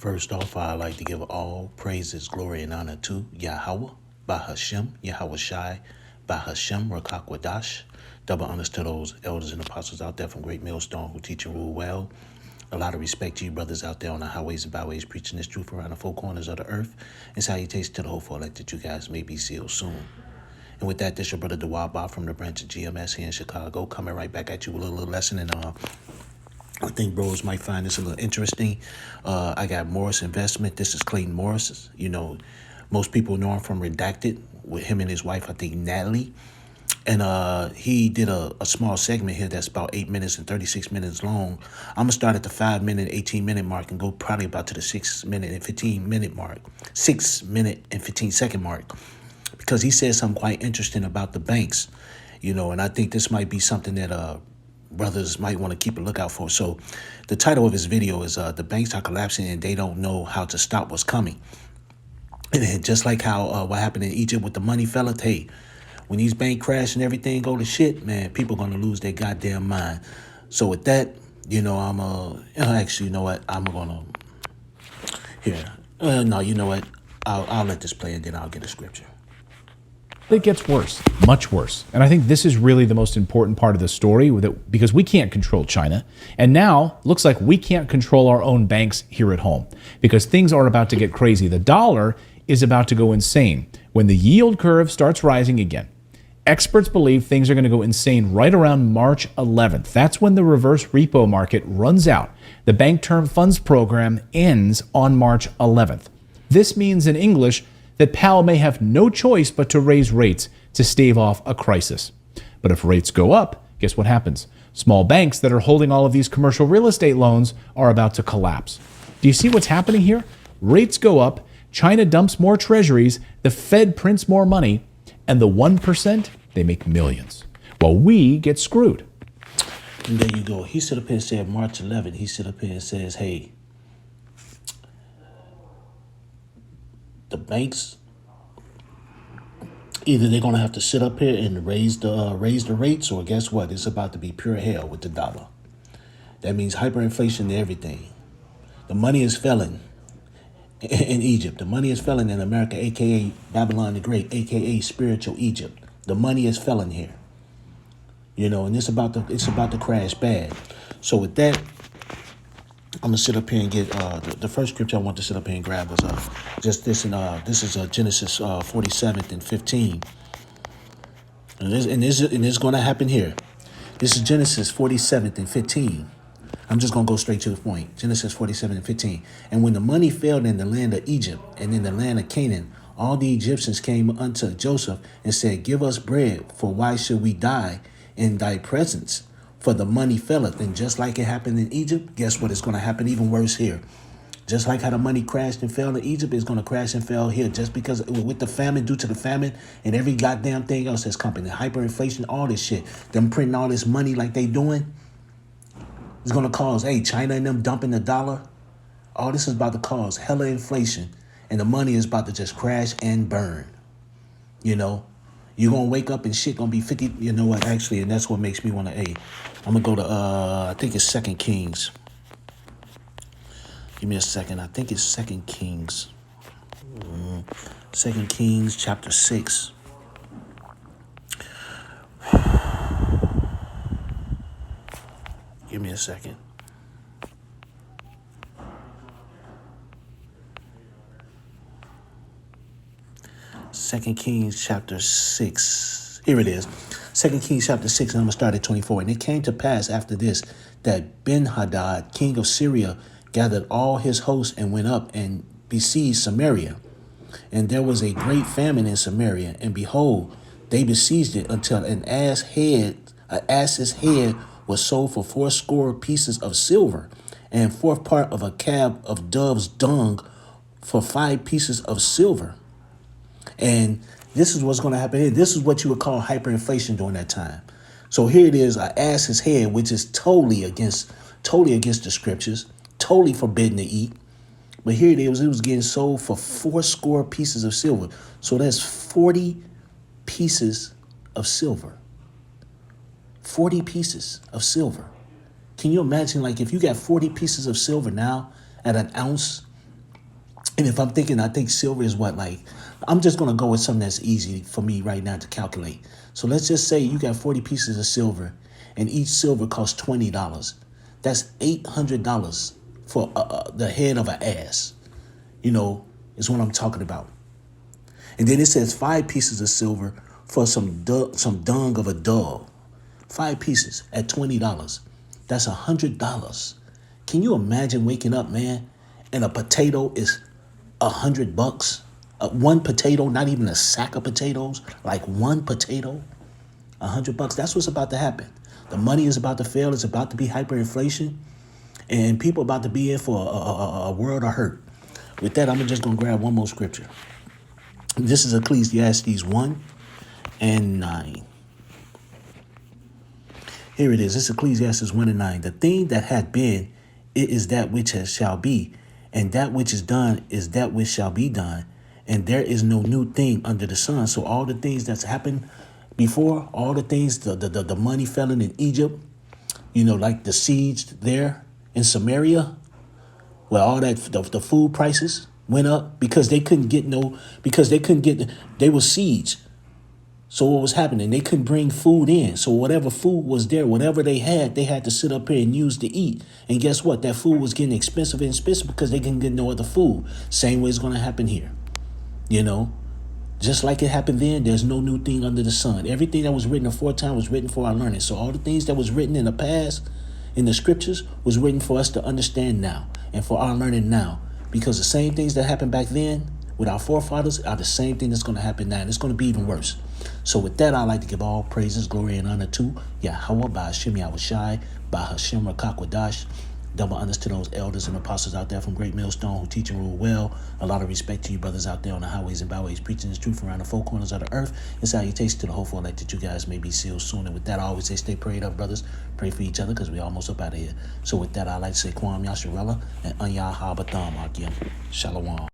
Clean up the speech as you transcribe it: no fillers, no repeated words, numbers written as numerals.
First off, I'd like to give all praises, glory, and honor to Yahweh, Bahashem, Yahweh Shai, Bahashem, Rakakwadash. Double honors to those elders and apostles out there from Great Millstone who teach and rule well. A lot of respect to you brothers out there on the highways and byways preaching this truth around the four corners of the earth. And salutations to the hopeful elect that you guys may be sealed soon. And with that, this your brother Dawaba from the branch of GMS here in Chicago, coming right back at you with a little lesson. And I think bros might find this a little interesting. I got Morris Investment. This is Clayton Morris. You know, most people know him from Redacted with him and his wife, I think Natalie. And he did a small segment here that's about 8 minutes and 36 minutes long. I'm going to start at the 5 minute, 18 minute mark and go probably about to the 6 minute and 15 minute mark, 6 minute and 15 second mark, because he said something quite interesting about the banks, you know, and I think this might be something that brothers might want to keep a lookout for. So the title of his video is The Banks Are Collapsing and They Don't Know How to Stop What's Coming. And just like how what happened in Egypt with the money Faileth, hey, when these banks crash and everything go to shit, man, people are going to lose their goddamn mind. So with that, you know, actually, you know what? I'm going to, here. No, you know what? I'll let this play and then I'll get a scripture. It gets worse, much worse. And I think this is really the most important part of the story because we can't control China. And now looks like we can't control our own banks here at home because things are about to get crazy. The dollar is about to go insane when the yield curve starts rising again. Experts believe things are going to go insane right around March 11th. That's when the reverse repo market runs out. The Bank Term Funds Program ends on March 11th. This means in English that Powell may have no choice but to raise rates to stave off a crisis. But if rates go up, guess what happens? Small banks that are holding all of these commercial real estate loans are about to collapse. Do you see what's happening here? Rates go up, China dumps more treasuries, the Fed prints more money, and the 1%, they make millions. While we get screwed. And there you go. He stood up here and said March 11th. He stood up here and says, hey, the banks, either they're going to have to sit up here and raise the rates, or guess what? It's about to be pure hell with the dollar. That means hyperinflation to everything. The money is failing in Egypt. The money is failing in America, a.k.a. Babylon the Great, a.k.a. spiritual Egypt. The money is failing here. You know, and it's about to crash bad. So with that, I'm going to sit up here and get the first scripture I want to sit up here and grab was just this. And this is Genesis 47 and 15. And this is going to happen here. This is Genesis 47 and 15. I'm just going to go straight to the point. Genesis 47 and 15. And when the money failed in the land of Egypt and in the land of Canaan, all the Egyptians came unto Joseph and said, give us bread, for why should we die in thy presence? For the money faileth. And just like it happened in Egypt, guess what? It's going to happen even worse here. Just like how the money crashed and fell in Egypt, it's going to crash and fell here. Just because with the famine, due to the famine and every goddamn thing else that's coming, hyperinflation, all this shit, them printing all this money like they doing, it's going to cause, hey, China and them dumping the dollar. All this is about to cause hella inflation. And the money is about to just crash and burn. You know, you're going to wake up and shit going to be 50. You know what, actually, and that's what makes me want to, hey, I'm going to go to, I think it's 2 Kings. Give me a second. I think it's 2 Kings. 2 Kings chapter 6. Give me a second. Second Kings chapter 6. Here it is. 2 Kings chapter 6, and I'm going to start at 24. And it came to pass after this that Ben-Hadad, king of Syria, gathered all his hosts and went up and besieged Samaria. And there was a great famine in Samaria. And behold, they besieged it until an ass's head was sold for 80 pieces of silver, and 1/4 part of a cab of dove's dung for 5 pieces of silver. And this is what's going to happen here. This is what you would call hyperinflation during that time. So here it is, an ass's head, which is totally against the scriptures, totally forbidden to eat. But here it was getting sold for 80 pieces of silver. So that's 40 pieces of silver. 40 pieces of silver. Can you imagine, like, if you got 40 pieces of silver now at an ounce, And if I'm thinking, I think silver is what, like, I'm just going to go with something that's easy for me right now to calculate. So let's just say you got 40 pieces of silver and each silver costs $20. That's $800 for the head of an ass, is what I'm talking about. And then it says 5 pieces of silver for some dung of a dog. 5 pieces at $20. That's $100. Can you imagine waking up, man, and a potato is $100? One potato, not even a sack of potatoes, like one potato, $100. That's what's about to happen. The money is about to fail. It's about to be hyperinflation, and people about to be in for a world of hurt. With that, I'm just gonna grab one more scripture. This is Ecclesiastes 1:9. Here it is. It's Ecclesiastes 1:9. The thing that hath been, it is that which shall be, and that which is done is that which shall be done. And there is no new thing under the sun. So all the things that's happened before, all the things, the money felling in Egypt, like the siege there in Samaria, where all that the food prices went up because they were sieged. So what was happening? They couldn't bring food in. So whatever food was there, whatever they had to sit up here and use to eat. And guess what? That food was getting expensive and expensive because they couldn't get no other food. Same way it's going to happen here. Just like it happened then, there's no new thing under the sun. Everything that was written aforetime was written for our learning. So all the things that was written in the past, in the scriptures, was written for us to understand now and for our learning now. Because the same things that happened back then with our forefathers are the same thing that's going to happen now. And it's going to be even worse. So with that, I'd like to give all praises, glory, and honor to Yahweh, by Hashem Yahushai, by Hashem Rakakwadash. Double honors to those elders and apostles out there from Great Millstone who teach and rule well. A lot of respect to you brothers out there on the highways and byways preaching this truth around the four corners of the earth. And salutations to the hopeful elect that you guys may be sealed soon. And with that, I always say stay prayed up, brothers. Pray for each other because we're almost up out of here. So with that, I'd like to say Kwam Yasharella and Anya Habatham Akim. Shalom.